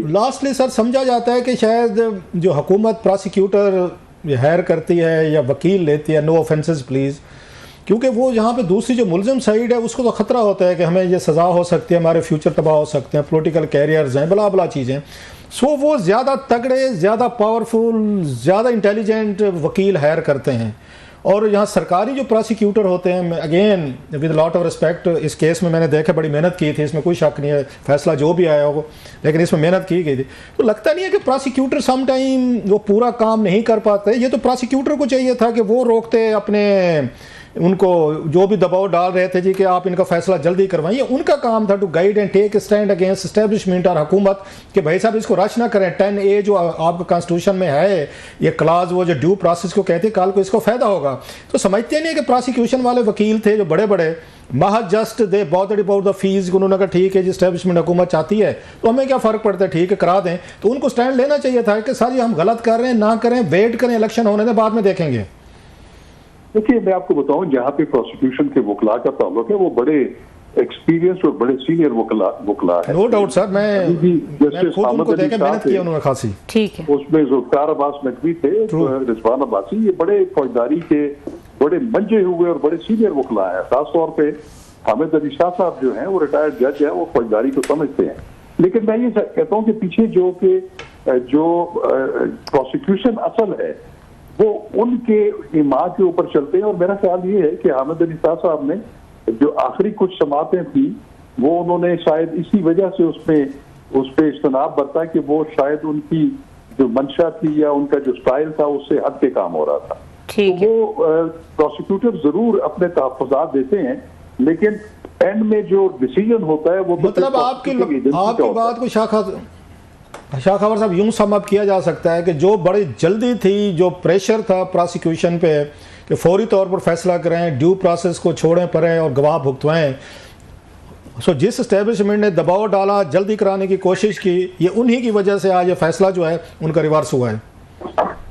Lastly sir समझा जाता है कि शायद जो हुकूमत प्रोसिक्यूटर हायर करती है या वकील लेती है, नो ऑफेंसेस प्लीज़, क्योंकि वो यहाँ पे दूसरी जो मुलज़िम साइड है उसको तो ख़तरा होता है कि हमें ये सज़ा हो सकती है, हमारे फ्यूचर तबाह हो सकते हैं, पॉलिटिकल कैरियर्स हैं, बला बला चीज़ें। सो वो ज़्यादा तगड़े, ज़्यादा पावरफुल, ज़्यादा इंटेलिजेंट वकील हायर करते हैं। और यहाँ सरकारी जो प्रोसिक्यूटर होते हैं, again with lot of respect, इस केस में मैंने देखा बड़ी मेहनत की थी, इसमें कोई शक नहीं है, फैसला जो भी आया हो, लेकिन इसमें मेहनत की गई थी। तो लगता नहीं है कि प्रोसिक्यूटर सम टाइम वो पूरा काम नहीं कर पाते। ये तो प्रोसिक्यूटर को चाहिए था कि वो रोकते अपने, उनको जो भी दबाव डाल रहे थे जी कि आप इनका फैसला जल्दी करवाइए, उनका काम था to guide and take stand against establishment और हुकूमत कि भाई साहब इसको रश ना करें। 10A जो आपका कॉन्स्टिट्यूशन में है, ये क्लास वो जो ड्यू प्रोसेस को कहते हैं, कल को इसको फ़ायदा होगा। तो समझते नहीं कि प्रोसिक्यूशन वाले वकील थे जो बड़े बड़े, महज just they bothered about the fees. उन्होंने कहा ठीक है जी, एस्टेब्लिशमेंट हुकूमत चाहती है तो हमें क्या फ़र्क पड़ता है, ठीक है करा दें। तो उनको स्टैंड लेना चाहिए था कि सर ये हम गलत कर रहे हैं, ना करें, वेट करें, इलेक्शन होने दें, बाद में देखेंगे। देखिए मैं आपको बताऊं, जहां पे प्रोसिक्यूशन के वकला का ताल्लुक है वो बड़े एक्सपीरियंस और बड़े सीनियर वकला है। नो डाउट सर, मैं खुद उनको देखा, मेहनत की उन्होंने खासी। ठीक है, उसमें जुल्फिकार अब्बास नकवी थे, रिजवान अब्बासी, ये बड़े फौजदारी के बड़े मंजे हुए और बड़े सीनियर वकला है। खासतौर पे हामिद अली शाह साहब जो हैं वो रिटायर्ड जज है, वो फौजदारी को समझते हैं। लेकिन मैं ये कहता हूँ कि पीछे जो प्रोसिक्यूशन असल है वो उनके इमाम के ऊपर चलते हैं। और मेरा ख्याल ये है कि हामिद अली शाह साहब ने जो आखिरी कुछ समातें थी वो उन्होंने शायद इसी वजह से उस पे इज्तनाब बरता कि वो शायद उनकी जो मंशा थी या उनका जो स्टाइल था उससे हद के काम हो रहा था। तो वो प्रोसिक्यूटर जरूर अपने तहफ़्फ़ुज़ात देते हैं, लेकिन एंड में जो डिसीजन होता है वो मतलब आपकी बात को शाखावर साहब यूं सम अप किया जा सकता है कि जो बड़ी जल्दी थी, जो प्रेशर था प्रोसिक्यूशन पे कि फौरी तौर पर फैसला करें, ड्यू प्रोसेस को छोड़ें पड़ें और गवाह भुगतवाएं, सो जिस एस्टेब्लिशमेंट ने दबाव डाला, जल्दी कराने की कोशिश की, ये उन्हीं की वजह से आज ये फैसला जो है उनका रिवर्स हुआ है।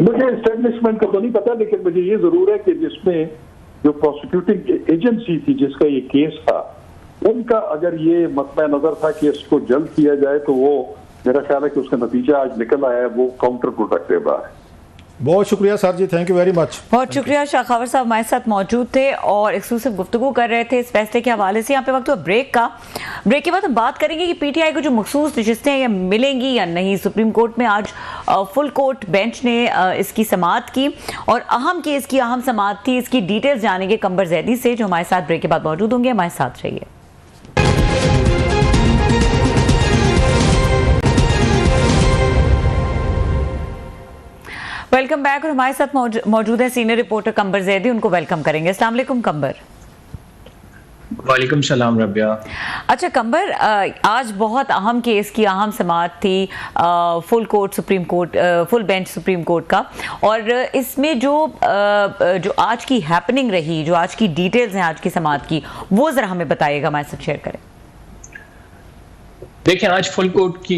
मुझे एस्टेब्लिशमेंट का तो नहीं पता, लेकिन मुझे ये जरूर है कि जिसमें जो प्रोसिक्यूटिंग एजेंसी थी जिसका ये केस था, उनका अगर ये मसला नजर था कि इसको जल्द किया जाए तो वो मेरा ख्याल है कि उसका नतीजा आज निकल आया है, वो काउंटर प्रोडक्टिव रहा है। बहुत शुक्रिया sir ji, thank you very much. बहुत शुक्रिया। शाखावर साहब हमारे साथ मौजूद थे और एक्सक्लूसिव गुफ्तगू कर रहे थे इस फैसले के हवाले से। यहाँ पे वक्त हुआ ब्रेक का। ब्रेक के बाद हम बात करेंगे कि पीटीआई को जो मखसूस नशिस्तें ये मिलेंगी या नहीं। सुप्रीम कोर्ट में आज फुल कोर्ट बेंच ने इसकी समाअत की और अहम केस की अहम समाअत थी। इसकी डिटेल्स जानेंगे कंबर जैदी से, जो हमारे साथ ब्रेक के बाद मौजूद होंगे। हमारे साथ रहिए। Welcome back. और हमारे साथ मौजूद है सीनियर रिपोर्टर कंबर जैदी, उनको वेलकम करेंगे। अस्सलाम वालेकुम कंबर। वालेकुम सलाम रबिया। अच्छा कंबर, आज बहुत अहम केस की अहम समाअत थी full court supreme court, full bench supreme court का, और इसमें जो आज की हैपनिंग रही, जो आज की डिटेल्स हैं आज की समाअत की, वो जरा हमें बताइएगा, हमारे साथ शेयर करें। देखिए, आज फुल कोर्ट की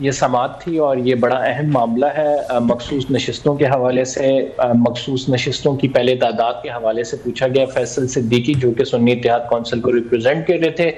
ये समाअत थी और ये बड़ा अहम मामला है। मखसूस नशिस्तों के हवाले से, मखसूस नशिस्तों की पहले तादाद के हवाले से पूछा गया। फैसल सिद्दीकी जो कि सुन्नी इत्तेहाद कौंसिल को रिप्रेजेंट कर रहे थे,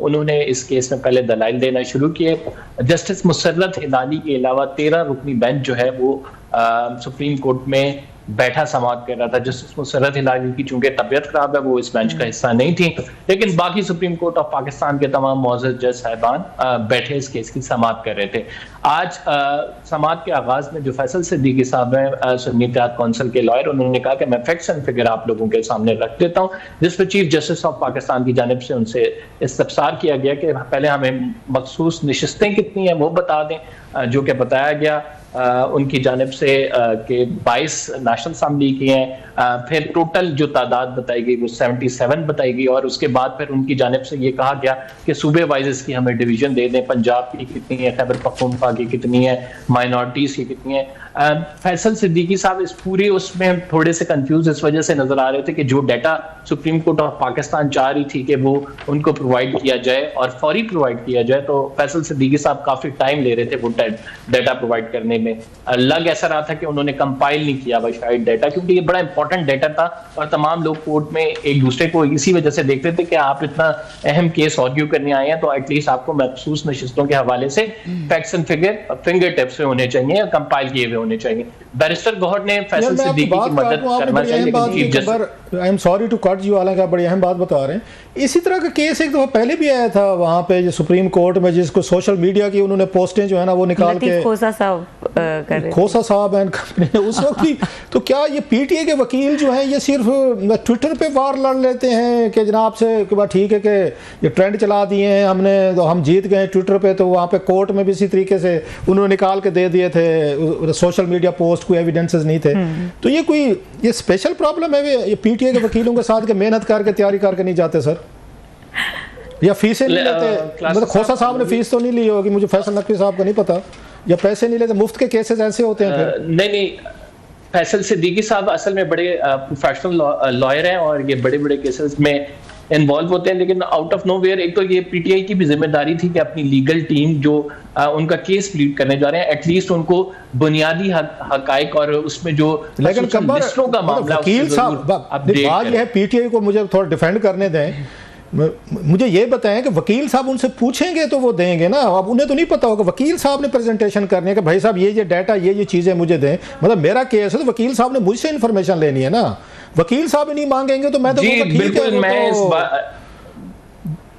उन्होंने इस केस में पहले दलाइल देना शुरू किए। जस्टिस मुसर्रत हिलाली के अलावा 13 रुकनी बेंच जो है वो सुप्रीम कोर्ट में बैठा समाअत कर रहा था। जस्टिस मुसर्रत हिलाली की चूंकि तबीयत खराब है वो इस बेंच का हिस्सा नहीं थी, लेकिन बाकी सुप्रीम कोर्ट ऑफ पाकिस्तान के तमाम मुअज़्ज़ज़ जज साहिबान बैठे इस केस की समाअत कर रहे थे। आज समाअत के आगाज में जो फैसल सिद्दीकी साहब हैं, सुन्नी इत्तेहाद कौंसिल के लॉयर, उन्होंने कहा कि मैं फैक्ट्स एंड फिगर आप लोगों के सामने रख देता हूँ, जिस पर चीफ जस्टिस ऑफ पाकिस्तान की जानिब से उनसे इस्तफसार किया गया कि पहले हमें मखसूस नशिस्तें कितनी हैं वो बता दें, जो कि बताया गया उनकी जानिब से कि 22 नेशनल असम्बली की हैं। फिर टोटल जो तादाद बताई गई वो 77 बताई गई, और उसके बाद फिर उनकी जानिब से ये कहा गया कि सूबे वाइज इसकी हमें डिवीजन दे दें, पंजाब की कितनी है, खैबर पख्तूनख्वा की कितनी है, माइनॉरिटीज़ की कितनी है। फैसल सिद्दीकी साहब इस पूरी उसमें थोड़े से कंफ्यूज इस वजह से नजर आ रहे थे कि जो data supreme court of Pakistan चाह रही थी कि वो उनको प्रोवाइड किया जाए और फौरी प्रोवाइड किया जाए, तो फैसल सिद्दीकी साहब काफी टाइम ले रहे थे वो डाटा प्रोवाइड करने में। लग ऐसा रहा था कि उन्होंने कंपाइल नहीं किया हुआ शायद डाटा, क्योंकि ये बड़ा इंपॉर्टेंट डाटा था और तमाम लोग कोर्ट में एक दूसरे को इसी वजह से देखते थे कि आप इतना अहम केस आर्ग्यू करने आए हैं तो एटलीस्ट आपको मखसूस नशिस्तों के हवाले से फैक्ट्स एंड फिंगर टिप्स में होने चाहिए या कंपाइल किए हुए होने चाहिए। बैरिस्टर गौहर ने फैसल सिद्दीकी की मदद करना चाहिए। I am sorry to cut you, हालांकि आप बड़ी अहम बात बता रहे हैं। इसी तरह का केस एक दफा पहले भी आया था वहां पे जो सुप्रीम कोर्ट में, जिसको सोशल मीडिया की उन्होंने पोस्टें जो है ना वो निकाल के खोसा साहब एंड कंपनी ने उस वक्त भी तो क्या ये पीटीआई के वकील जो हैं ये सिर्फ ट्विटर पे वार लड़ लेते हैं कि जनाब से कि बात ठीक है कि ये ट्रेंड चला दिए हैं हमने तो हम जीत गए ट्विटर पे, तो वहाँ पे कोर्ट में भी इसी तरीके से उन्होंने निकाल के दे दिए थे सोशल मीडिया पोस्ट, कोई एविडेंसेस नहीं थे। तो ये कोई ये स्पेशल प्रॉब्लम है ये पीटीआई के वकीलों के साथ के मेहनत करके तैयारी करके नहीं जाते सर, या फीसें नहीं लेते? मतलब खोसा साहब ने फीस तो नहीं ली होगी, मुझे फैसल नकवी साहब का नहीं पता, या पैसे नहीं लेते, मुफ्त के केसेस ऐसे होते हैं फिर? नहीं, फैसल सिद्दीकी साहब असल में बड़े प्रोफेशनल लॉयर हैं और ये बड़े बड़े केसेस में इन्वॉल्व होते हैं, लेकिन आउट ऑफ नोवेयर एक तो ये पीटीआई की भी जिम्मेदारी थी कि अपनी लीगल टीम जो उनका केस प्लीड करने जा रहे हैं एटलीस्ट उनको बुनियादी हकाइक और उसमें जो लेकिन लिस्टों का मामला वकील साहब बात यह है, पीटीआई को मुझे थोड़ा डिफेंड करने दें, मुझे ये बताएं कि वकील साहब उनसे पूछेंगे तो वो देंगे ना, अब उन्हें तो नहीं पता होगा, वकील साहब ने प्रेजेंटेशन करनी है कि भाई साहब ये डाटा ये चीज़ें मुझे दें, मतलब मेरा केस है तो वकील साहब ने मुझसे इन्फॉर्मेशन लेनी है ना, वकील साहब नहीं मांगेंगे तो मैं तो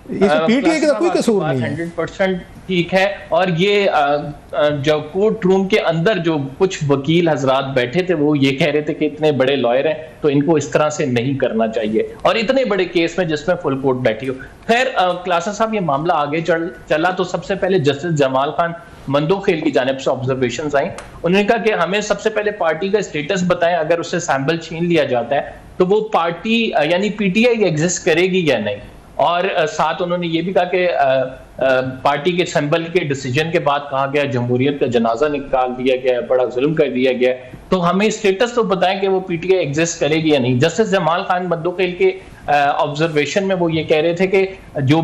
पीटीआई का कोई कसूर नहीं है। 100% ठीक है। और ये जो कोर्ट रूम के अंदर जो कुछ वकील हजरात बैठे थे वो ये कह रहे थे कि इतने बड़े लॉयर हैं तो इनको इस तरह से नहीं करना चाहिए, और इतने बड़े केस में जिसमें फुल कोर्ट बैठी हो। खैर क्लासा साहब ये मामला आगे चला तो सबसे पहले जस्टिस जमाल खान मंदोखेल की जानिब से ऑब्जर्वेशंस आई। उन्होंने कहा कि हमें सबसे पहले पार्टी का स्टेटस बताएं, अगर उससे सैंपल छीन लिया जाता है तो वो पार्टी यानी पीटीआई एग्जिस्ट करेगी या नहीं। और साथ उन्होंने ये भी कहा कि पार्टी के सिंबल के डिसीजन के बाद कहा गया जमहूरियत का जनाजा निकाल दिया गया, बड़ा जुल्म कर दिया गया, तो हमें स्टेटस तो बताएं कि वो पीटीआई एग्जिस्ट करेगी या नहीं। जस्टिस जमाल खान मंदोखेल के ऑब्जर्वेशन में वो ये कह रहे थे कि जो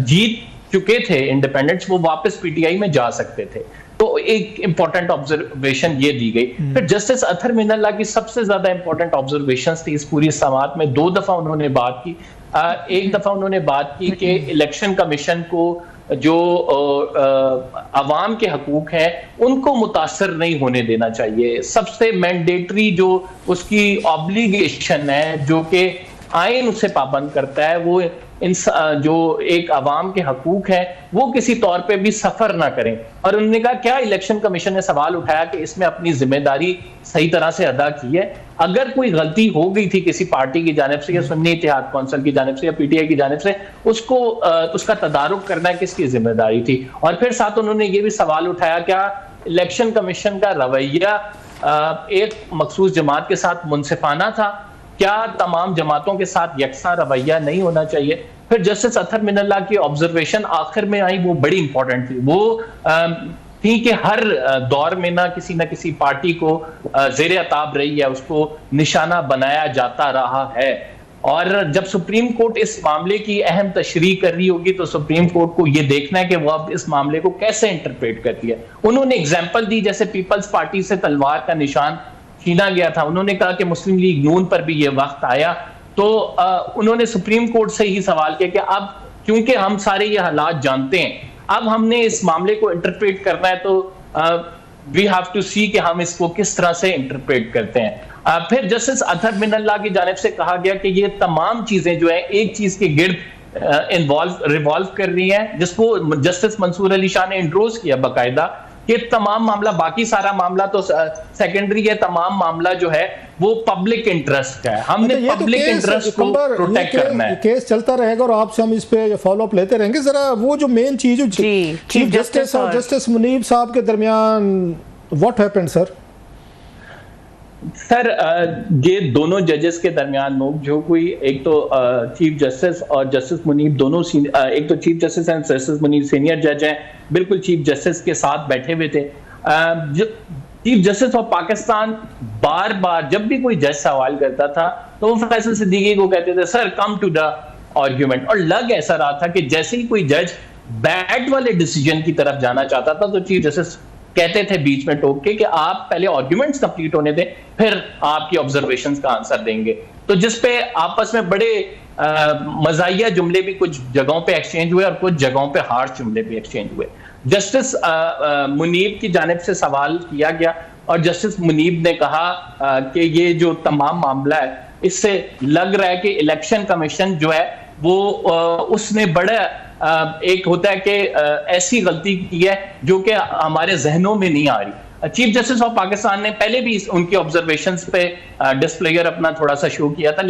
जीत चुके थे इंडिपेंडेंट्स वो वापस पीटीआई में जा सकते थे, तो एक इंपॉर्टेंट ऑब्जर्वेशन ये दी गई। फिर जस्टिस अतहर मिनल्लाह की सबसे ज्यादा इंपॉर्टेंट ऑब्जर्वेशंस थी इस पूरी समाअत में। 2 दफा उन्होंने बात की। एक दफा उन्होंने बात की कि इलेक्शन कमीशन को जो अवाम के हकूक हैं उनको मुतासर नहीं होने देना चाहिए। सबसे मैंडेटरी जो उसकी ऑब्लिगेशन है जो कि आइन उसे पाबंद करता है वो जो एक अवाम के हकूक है वो किसी तौर पे भी सफर ना करें। और उन्होंने कहा क्या इलेक्शन कमीशन ने सवाल उठाया कि इसमें अपनी जिम्मेदारी सही तरह से अदा की है, अगर कोई गलती हो गई थी किसी पार्टी की जानिब से या सुन्नी इत्तेहाद कौंसिल की जानिब से या पीटीआई की जानिब से उसको उसका तदारुक करना किसकी जिम्मेदारी थी। और फिर साथ उन्होंने ये भी सवाल उठाया क्या इलेक्शन कमीशन का रवैया एक मखसूस जमात के साथ मुनसिफाना था, क्या तमाम जमातों के साथ यकसा रवैया नहीं होना चाहिए। फिर जस्टिस अतहर मिनल्लाह की ऑब्जर्वेशन आखिर में आई, वो बड़ी इंपॉर्टेंट थी। वो थी कि हर दौर में ना किसी पार्टी को ज़ेरे अताब रही है, उसको निशाना बनाया जाता रहा है, और जब सुप्रीम कोर्ट इस मामले की अहम तशरीह कर रही होगी तो सुप्रीम कोर्ट को यह देखना है कि वो अब इस मामले को कैसे इंटरप्रेट करती है। उन्होंने एग्जाम्पल दी जैसे पीपल्स पार्टी से तलवार का निशान छीना गया था, उन्होंने कहा कि मुस्लिम लीग नून पर भी ये वक्त आया, तो उन्होंने सुप्रीम कोर्ट से ही सवाल किया कि अब क्योंकि हम सारे ये हालात जानते हैं, अब हमने इस मामले को इंटरप्रेट करना है तो वी हैव टू सी कि हम इसको किस तरह से इंटरप्रेट करते हैं। फिर जस्टिस अतहर मिनल्लाह की जानिब से कहा गया कि ये तमाम चीजें जो है एक चीज के गिर्द रिवॉल्व कर रही हैं, जिसको जस्टिस मंसूर अली शाह ने इंट्रोज किया बाकायदा कि तमाम मामला, बाकी सारा मामला तो सेकेंडरी है, तमाम मामला जो है वो पब्लिक इंटरेस्ट है, हमने पब्लिक इंटरेस्ट को प्रोटेक्ट करना है। केस चलता रहेगा और आपसे हम इस पे फॉलो अप लेते रहेंगे। जरा वो जो मेन चीज चीफ जस्टिस और जस्टिस मुनीब साहब के दरमियान व्हाट हैपेंड सर? सर ये दोनों जजेस के दरमियान नोक-झोंक हुई। एक तो चीफ जस्टिस और जस्टिस मुनीब दोनों एक तो chief justice and justice Munib senior जज हैं, बिल्कुल चीफ जस्टिस के साथ बैठे हुए थे। चीफ जस्टिस ऑफ पाकिस्तान बार बार जब भी कोई जज सवाल करता था तो वो फैसल सिद्दीकी को कहते थे sir come to the argument, और लग ऐसा रहा था कि जैसे ही कोई जज बैट वाले डिसीजन की तरफ जाना चाहता था तो चीफ जस्टिस कहते थे बीच में टोक के कि आप पहले आर्ग्यूमेंट्स कंप्लीट होने दें, फिर आपकी ऑब्जर्वेशंस का आंसर देंगे। तो जिसपे आपस में बड़े मज़ाहिया जुमले भी कुछ जगहों पे एक्सचेंज हुए और कुछ जगहों पे हार्श जुमले भी एक्सचेंज हुए। जस्टिस मुनीब की जानिब से सवाल किया गया और जस्टिस मुनीब ने कहा कि ये जो तमाम मामला है, इससे लग रहा है कि इलेक्शन कमीशन जो है वो उसने बड़ा एक होता है कि ऐसी गलती की है जो कि हमारे जहनों में नहीं आ रही। चीफ जस्टिस ऑफ पाकिस्तान ने पहले भी उनकी ऑब्जर्वेशंस पे डिस्प्लेयर अपना थोड़ा सा शो किया था।